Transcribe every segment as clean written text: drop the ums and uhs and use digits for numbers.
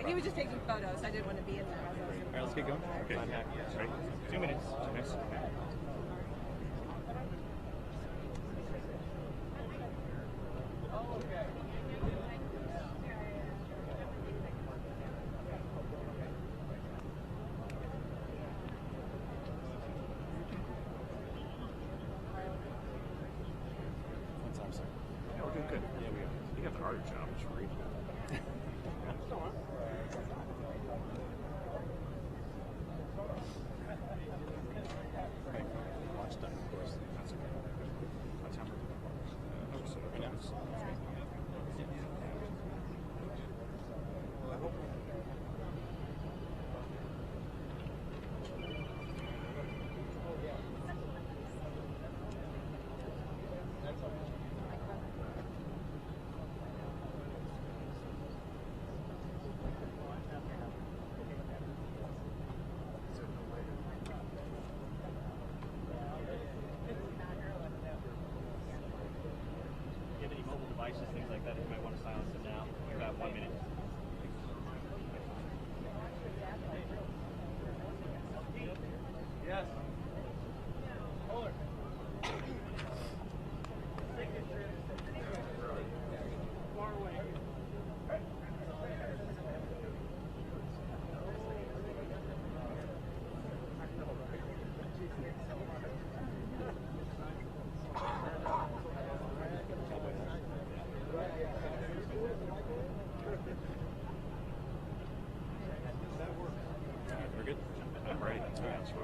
He was just taking photos. I didn't want to be in there. All right, let's get going. Okay. Ready? 2 minutes. 2 minutes. What's up, sir? Yeah, we're doing good. Yeah, we got. You got the harder job. It's free. Watch time, of course. That's okay. That's how we're. Right now. You have any mobile devices, things like that, you might want to silence them now. We've got 1 minute. Yes. We're good? I'm ready. That's fine.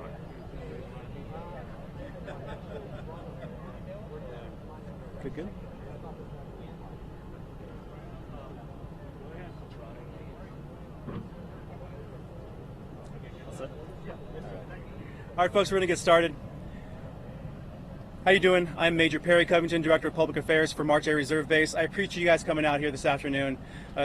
Good, good. All set? All right, folks, we're going to get started. How you doing? I'm Major Perry Covington, Director of Public Affairs for March Air Reserve Base. I appreciate you guys coming out here this afternoon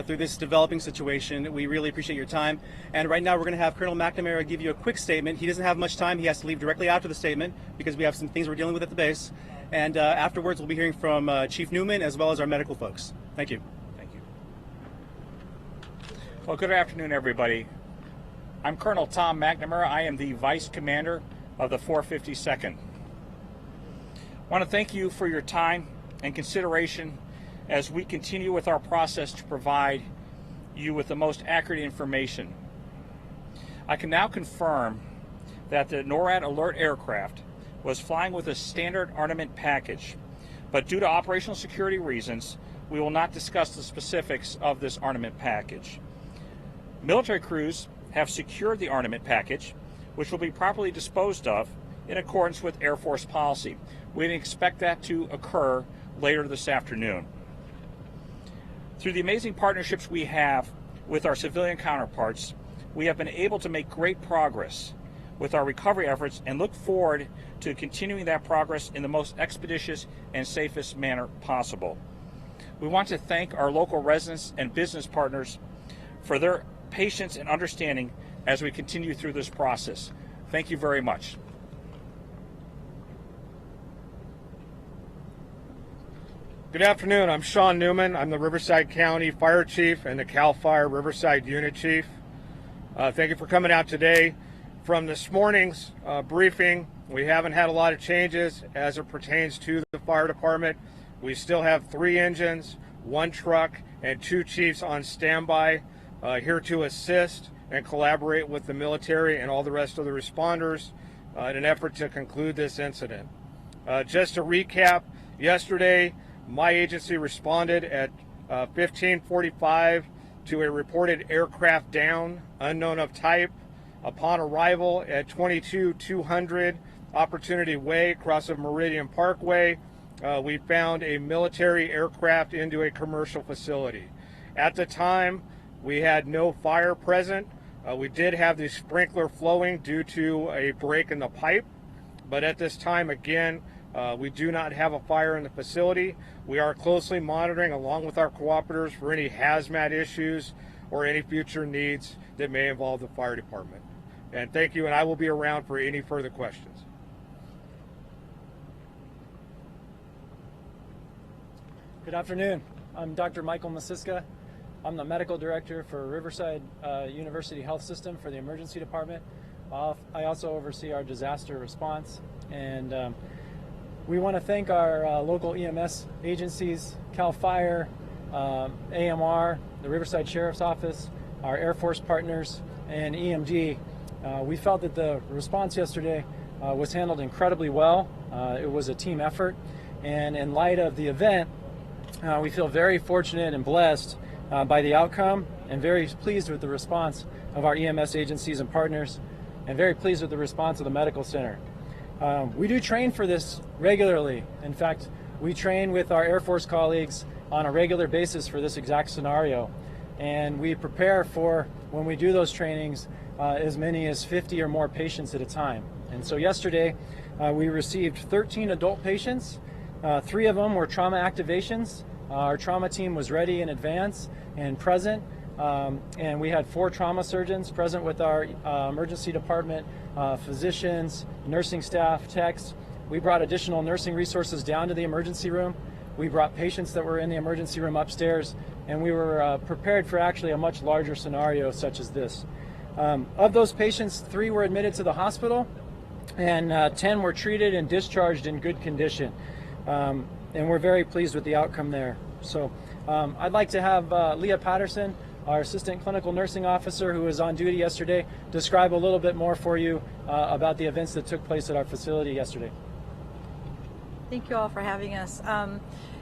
through this developing situation. We really appreciate your time. And right now we're going to have Colonel McNamara give you a quick statement. He doesn't have much time. He has to leave directly after the statement because we have some things we're dealing with at the base. And afterwards we'll be hearing from Chief Newman as well as our medical folks. Thank you. Thank you. Well, good afternoon, everybody. I'm Colonel Tom McNamara. I am the Vice Commander of the 452nd. I want to thank you for your time and consideration as we continue with our process to provide you with the most accurate information. I can now confirm that the NORAD Alert aircraft was flying with a standard armament package, but due to operational security reasons, we will not discuss the specifics of this armament package. Military crews have secured the armament package, which will be properly disposed of in accordance with Air Force policy. We expect that to occur later this afternoon. Through the amazing partnerships we have with our civilian counterparts, we have been able to make great progress with our recovery efforts and look forward to continuing that progress in the most expeditious and safest manner possible. We want to thank our local residents and business partners for their patience and understanding as we continue through this process. Thank you very much. Good afternoon. I'm Sean Newman. I'm the Riverside County Fire Chief and the CAL FIRE Riverside Unit Chief. Thank you for coming out today. From this morning's briefing, we haven't had a lot of changes as it pertains to the fire department. We still have 3 engines, 1 truck, and 2 chiefs on standby here to assist and collaborate with the military and all the rest of the responders in an effort to conclude this incident. Just to recap, yesterday, my agency responded at 15:45 to a reported aircraft down, unknown of type. Upon arrival at 22-200 Opportunity Way, across of Meridian Parkway, we found a military aircraft into a commercial facility. At the time, we had no fire present. We did have the sprinkler flowing due to a break in the pipe, but at this time, again, we do not have a fire in the facility. We are closely monitoring, along with our cooperators, for any hazmat issues or any future needs that may involve the fire department. And thank you, and I will be around for any further questions. Good afternoon. I'm Dr. Michael Masiska, I'm the medical director for Riverside University Health System for the emergency department. I also oversee our disaster response, and we want to thank our local EMS agencies, CAL FIRE, AMR, the Riverside Sheriff's Office, our Air Force partners, and EMD. We felt that the response yesterday was handled incredibly well. It was a team effort, and in light of the event, we feel very fortunate and blessed by the outcome, and very pleased with the response of our EMS agencies and partners, and very pleased with the response of the medical center. We do train for this regularly. In fact, we train with our Air Force colleagues on a regular basis for this exact scenario, and we prepare for, when we do those trainings, as many as 50 or more patients at a time. And so yesterday we received 13 adult patients. 3 of them were trauma activations. Our trauma team was ready in advance and present, and we had 4 trauma surgeons present with our emergency department, physicians, nursing staff, techs. We brought additional nursing resources down to the emergency room. We brought patients that were in the emergency room upstairs, and we were prepared for actually a much larger scenario such as this. Of those patients, 3 were admitted to the hospital, and 10 were treated and discharged in good condition. And we're very pleased with the outcome there. So I'd like to have Leah Patterson, our Assistant Clinical Nursing Officer who was on duty yesterday, describe a little bit more for you about the events that took place at our facility yesterday. Thank you all for having us.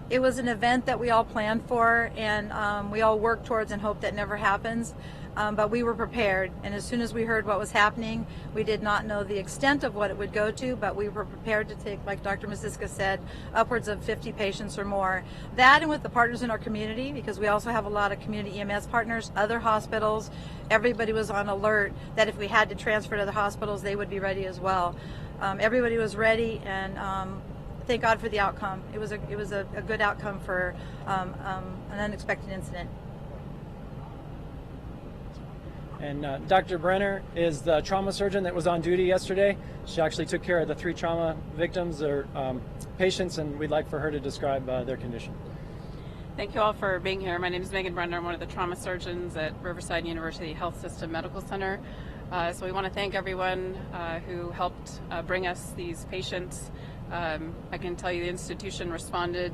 It was an event that we all planned for, and we all work towards and hope that never happens. But we were prepared, and as soon as we heard what was happening, we did not know the extent of what it would go to, but we were prepared to take, like Dr. Masiska said, upwards of 50 patients or more. That, and with the partners in our community, because we also have a lot of community EMS partners, other hospitals, everybody was on alert that if we had to transfer to the hospitals, they would be ready as well. Everybody was ready, and thank God for the outcome. It was a good outcome for an unexpected incident. And Dr. Brenner is the trauma surgeon that was on duty yesterday. She actually took care of the 3 trauma victims or patients, and we'd like for her to describe their condition. Thank you all for being here. My name is Megan Brenner. I'm one of the trauma surgeons at Riverside University Health System Medical Center. So we want to thank everyone who helped bring us these patients. I can tell you the institution responded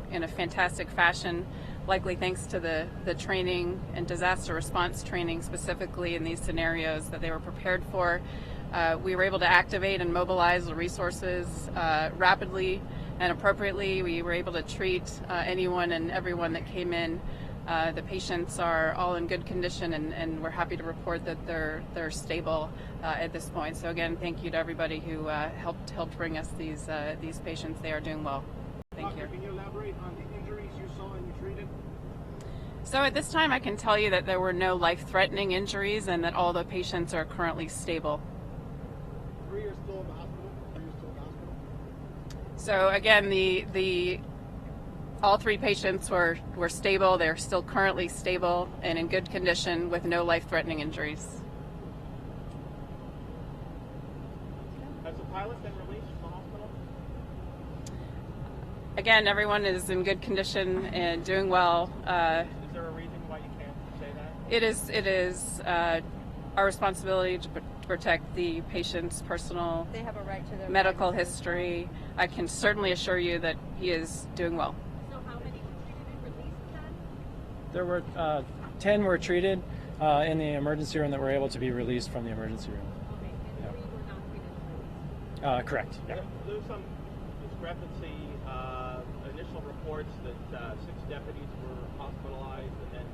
in a fantastic fashion, likely thanks to the training and disaster response training specifically in these scenarios that they were prepared for. We were able to activate and mobilize the resources rapidly and appropriately. We were able to treat anyone and everyone that came in. The patients are all in good condition, and we're happy to report that they're stable at this point. So again, thank you to everybody who helped bring us these patients. They are doing well. Thank you. Can you elaborate on the injuries you saw and you treated? So at this time, I can tell you that there were no life-threatening injuries and that all the patients are currently stable. 3 are still in the hospital? 3 are still in the hospital? So again, all 3 patients were stable. They're still currently stable and in good condition with no life-threatening injuries. Has the pilot been released from the hospital? Again, everyone is in good condition and doing well. Is there a reason why you can't say that? It is our responsibility to protect the patient's personal They have a right to their medical history. I can certainly assure you that he is doing well. So how many were treated and released then? There were 10 were treated in the emergency room that were able to be released from the emergency room. Okay, and 3 were not treated and released. Correct. Yeah. There's some discrepancy. Initial reports that 6 deputies were hospitalized, and then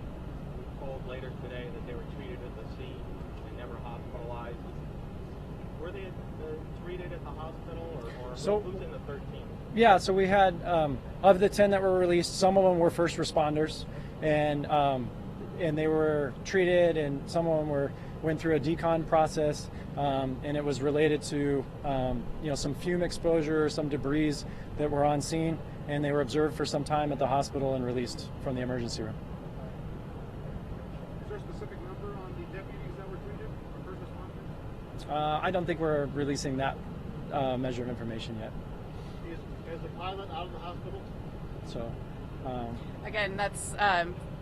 we were told later today that they were treated at the scene and never hospitalized. Were they treated at the hospital, or So- who's in the 13? Yeah, so we had, of the 10 that were released, some of them were first responders, and they were treated, and some of them went through a decon process, and it was related to some fume exposure, some debris that were on scene, and they were observed for some time at the hospital and released from the emergency room. Is there a specific number on the deputies that were treated, or first responders? I don't think we're releasing that measure of information yet. Is the pilot out of the hospital? So, Again, that's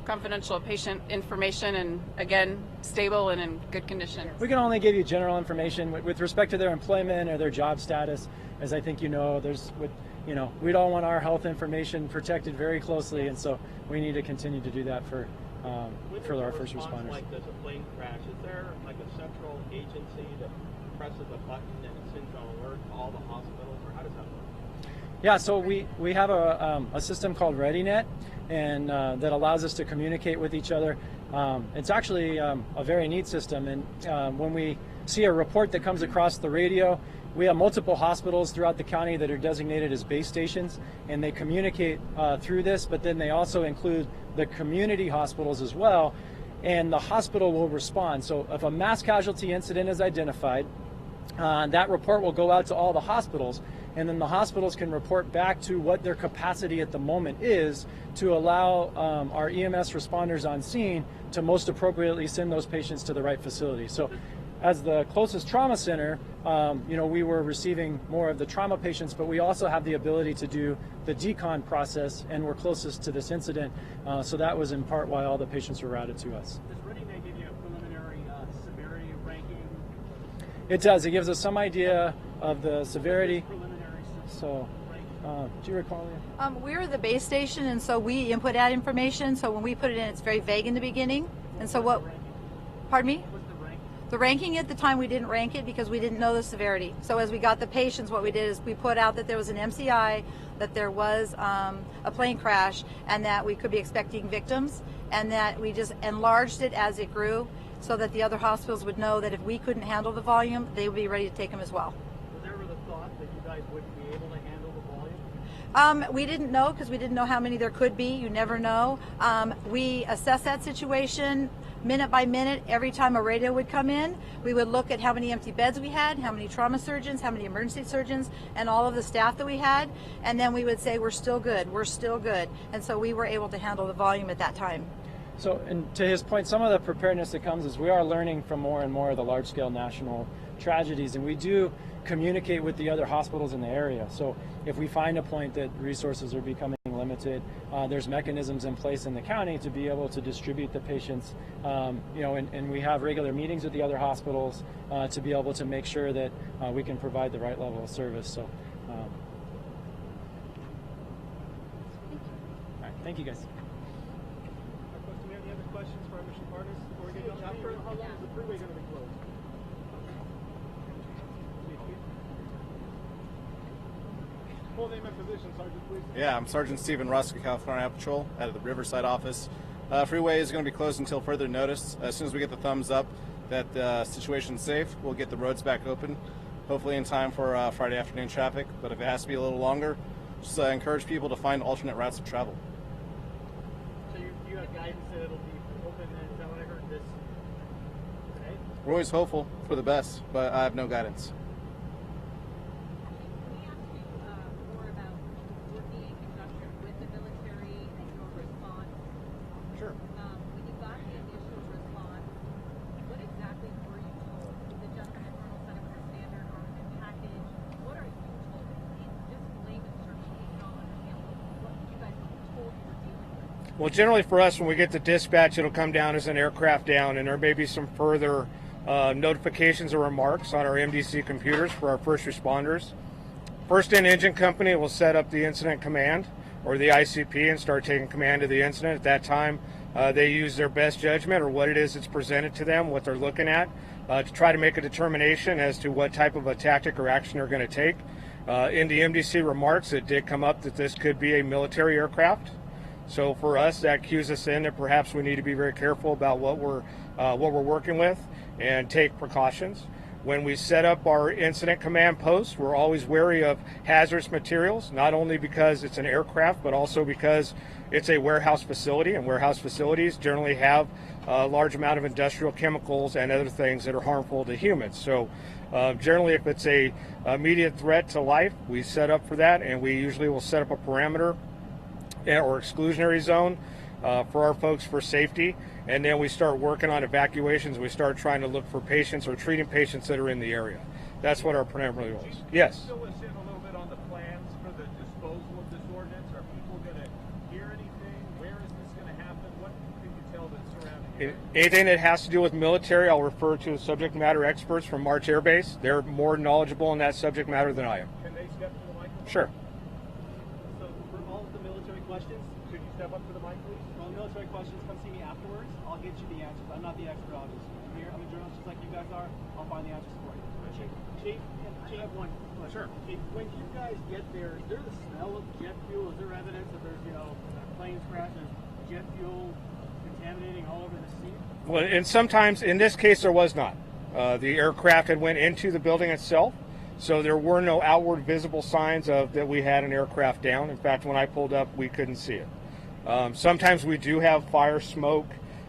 confidential patient information, and again, stable and in good condition. We can only give you general information with respect to their employment or their job status. As I think you know, we don't want our health information protected very closely, and so we need to continue to do that for our first responders. Like there's a plane crash, is there like a central agency that presses a button and it sends an alert to all the hospitals, or how does that work? Yeah, so we have a system called ReadyNet, and that allows us to communicate with each other. It's actually a very neat system, and when we see a report that comes across the radio, we have multiple hospitals throughout the county that are designated as base stations, and they communicate through this, but then they also include the community hospitals as well, and the hospital will respond. So if a mass casualty incident is identified, that report will go out to all the hospitals, and then the hospitals can report back to what their capacity at the moment is to allow our EMS responders on scene to most appropriately send those patients to the right facility. So as the closest trauma center, we were receiving more of the trauma patients, but we also have the ability to do the decon process, and we're closest to this incident. So that was in part why all the patients were routed to us. Does ReadyNet give you a preliminary severity ranking? It does. It gives us some idea of the severity. Preliminary So, do you recall? We're the base station, and so we input that information. So when we put it in, it's very vague in the beginning. And so pardon me? What's the rank? The ranking at the time, we didn't rank it because we didn't know the severity. So as we got the patients, what we did is we put out that there was an MCI, that there was a plane crash, and that we could be expecting victims, and that we just enlarged it as it grew so that the other hospitals would know that if we couldn't handle the volume, they would be ready to take them as well. Was there ever the thought that you guys wouldn't be able to handle the volume? We didn't know because we didn't know how many there could be. You never know. We assess that situation minute by minute. Every time a radio would come in, we would look at how many empty beds we had, how many trauma surgeons, how many emergency surgeons, and all of the staff that we had. And then we would say, we're still good, we're still good. And so we were able to handle the volume at that time. So, and to his point, some of the preparedness that comes is we are learning from more and more of the large-scale national tragedies, and we do communicate with the other hospitals in the area. So if we find a point that resources are becoming limited, there's mechanisms in place in the county to be able to distribute the patients, and we have regular meetings with the other hospitals to be able to make sure that we can provide the right level of service. So, all right, thank you guys. Do we have any other questions for our mission partners before we get going? How long is the freeway going to be closed? Full name and position, Sergeant, please. Yeah, I'm Sergeant Stephen Rusk of California Patrol out of the Riverside office. Freeway is going to be closed until further notice. As soon as we get the thumbs up that the situation's safe, we'll get the roads back open, hopefully in time for Friday afternoon traffic. But if it has to be a little longer, just encourage people to find alternate routes of travel. So you have guidance that it'll be open, and is that what I heard this today? We're always hopeful for the best, but I have no guidance. Can we ask you more about working in conjunction with the military and your response? Sure. When you got the initial response, what exactly were you told? The gentleman Colonel Senator Standard Armament package. What are you told? In just layman's terms, so we can all understand what you guys were told you were dealing with. Well, generally for us, when we get the dispatch, it'll come down as an aircraft down, and there may be some further notifications or remarks on our MDC computers for our first responders. First in engine company will set up the incident command, or the ICP, and start taking command of the incident. At that time, they use their best judgment or what it is that's presented to them, what they're looking at, to try to make a determination as to what type of a tactic or action they're going to take. In the MDC remarks, it did come up that this could be a military aircraft. So for us, that cues us in that perhaps we need to be very careful about what we're working with and take precautions. When we set up our incident command post, we're always wary of hazardous materials, not only because it's an aircraft, but also because it's a warehouse facility, and warehouse facilities generally have a large amount of industrial chemicals and other things that are harmful to humans. So generally, if it's a immediate threat to life, we set up for that, and we usually will set up a perimeter or exclusionary zone for our folks for safety, and then we start working on evacuations. We start trying to look for patients or treating patients that are in the area. That's what our primary goal is. Yes. Fill us in a little bit on the plans for the disposal of this ordinance. Are people going to hear anything? Where is this going to happen? Anything that has to do with military, I'll refer to subject matter experts from March Air Base. They're more knowledgeable in that subject matter than I am. Can they step to the microphone? Sure. So for all of the military questions, could you step up to the mic, please? Well, military questions, come see me afterwards. I'll get you the answers. I'm not the expert, obviously. I'm here. I'm a journalist just like you guys are. I'll find the answers for you. Chief, I have one question. Sure. Chief, when you guys get there, is there the smell of jet fuel? Is there evidence that there's, planes crashing, jet fuel contaminating all over the sea? Well, and sometimes, in this case, there was not. The aircraft had went into the building itself, so there were no outward visible signs of that we had an aircraft down. In fact, when I pulled up, we couldn't see it. Sometimes we do have fire, smoke,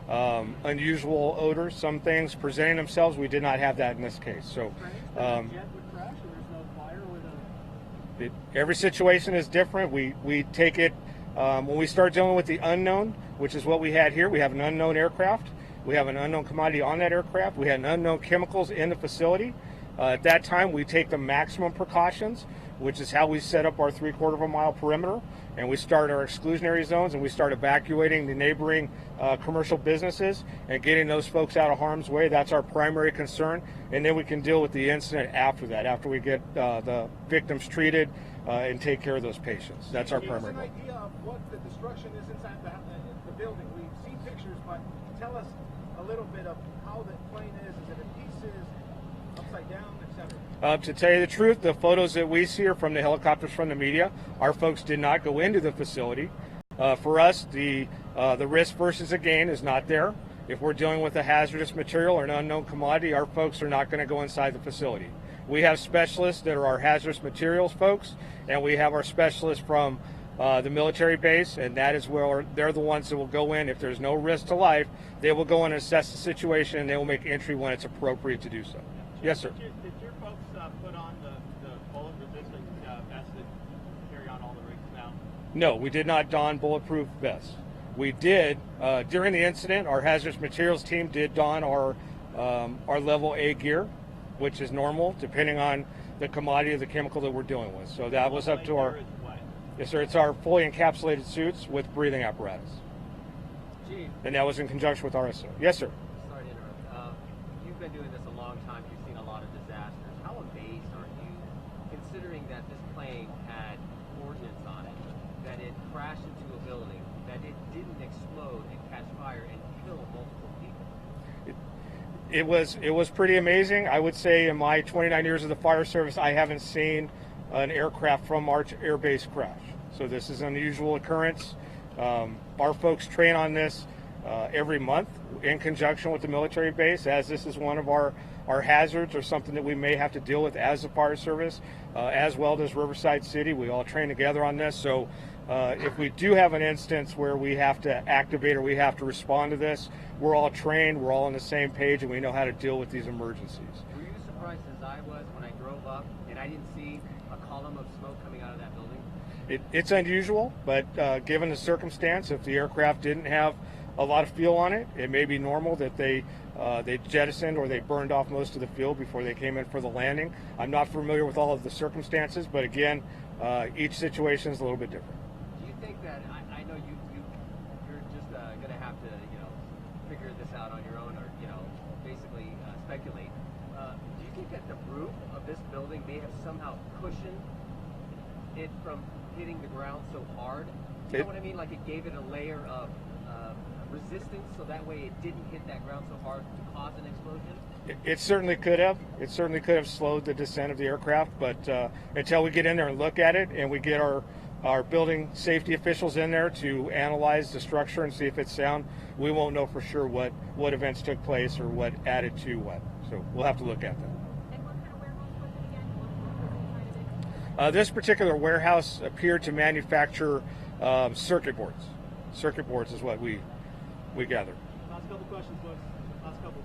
unusual odors. Some things presenting themselves. We did not have that in this case. So. Jet would crash and there's no fire with a... Every situation is different. We take it when we start dealing with the unknown, which is what we had here. We have an unknown aircraft. We have an unknown commodity on that aircraft. We had an unknown chemicals in the facility. At that time, we take the maximum precautions, which is how we set up our 3/4 of a mile perimeter, and we start our exclusionary zones, and we start evacuating the neighboring commercial businesses and getting those folks out of harm's way. That's our primary concern, and then we can deal with the incident after that, after we get the victims treated and take care of those patients. That's our primary goal. Give us an idea of what the destruction is inside the building. We've seen pictures, but tell us a little bit of how the plane is. Is it in pieces, upside down, etc.? To tell you the truth, the photos that we see are from the helicopters from the media. Our folks did not go into the facility. For us, the risk versus a gain is not there. If we're dealing with a hazardous material or an unknown commodity, our folks are not going to go inside the facility. We have specialists that are our hazardous materials folks, and we have our specialists from the military base, and that is where they're the ones that will go in. If there's no risk to life, they will go in and assess the situation, and they will make entry when it's appropriate to do so. Yes, sir. Did your folks put on the bullet-resistant vests that carry on all the rigs now? No, we did not don bulletproof vests. We did, during the incident, our hazardous materials team did don our level A gear, which is normal, depending on the commodity of the chemical that we're dealing with. So that was up to our... Yes, sir. It's our fully encapsulated suits with breathing apparatus. Chief. And that was in conjunction with RSO. Yes, sir. Sorry to interrupt. You've been doing this a long time. You've seen a lot of disasters. How amazed are you, considering that this plane had ordnance on it, that it crashed into a building, that it didn't explode and catch fire and kill multiple people? It was pretty amazing. I would say in my 29 years of the fire service, I haven't seen an aircraft from March Air Base crash. So this is an unusual occurrence. Our folks train on this every month in conjunction with the military base, as this is one of our hazards or something that we may have to deal with as a fire service, as well as Riverside City. We all train together on this. So if we do have an instance where we have to activate or we have to respond to this, we're all trained, we're all on the same page, and we know how to deal with these emergencies. Were you surprised as I was when I drove up and I didn't see a column of smoke coming out of that building? It's unusual, but given the circumstance, if the aircraft didn't have a lot of fuel on it, it may be normal that they jettisoned or they burned off most of the fuel before they came in for the landing. I'm not familiar with all of the circumstances, but again, each situation is a little bit different. Do you think that, I know you're just going to have to, figure this out on your own or, basically speculate. Do you think that the roof of this building may have somehow cushioned it from hitting the ground so hard? You know what I mean? Like it gave it a layer of resistance so that way it didn't hit that ground so hard to cause an explosion? It certainly could have. It certainly could have slowed the descent of the aircraft, but until we get in there and look at it and we get our building safety officials in there to analyze the structure and see if it's sound, we won't know for sure what events took place or what added to what. So we'll have to look at that. And what kind of warehouse was it again? What was inside of it? This particular warehouse appeared to manufacture circuit boards. Circuit boards is what we gathered. Last couple questions, folks. Last couple.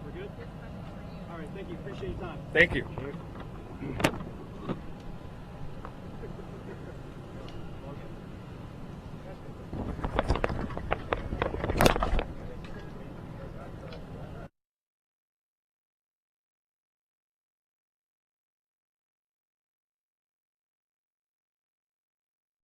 We're good? All right, thank you. Appreciate your time. Thank you.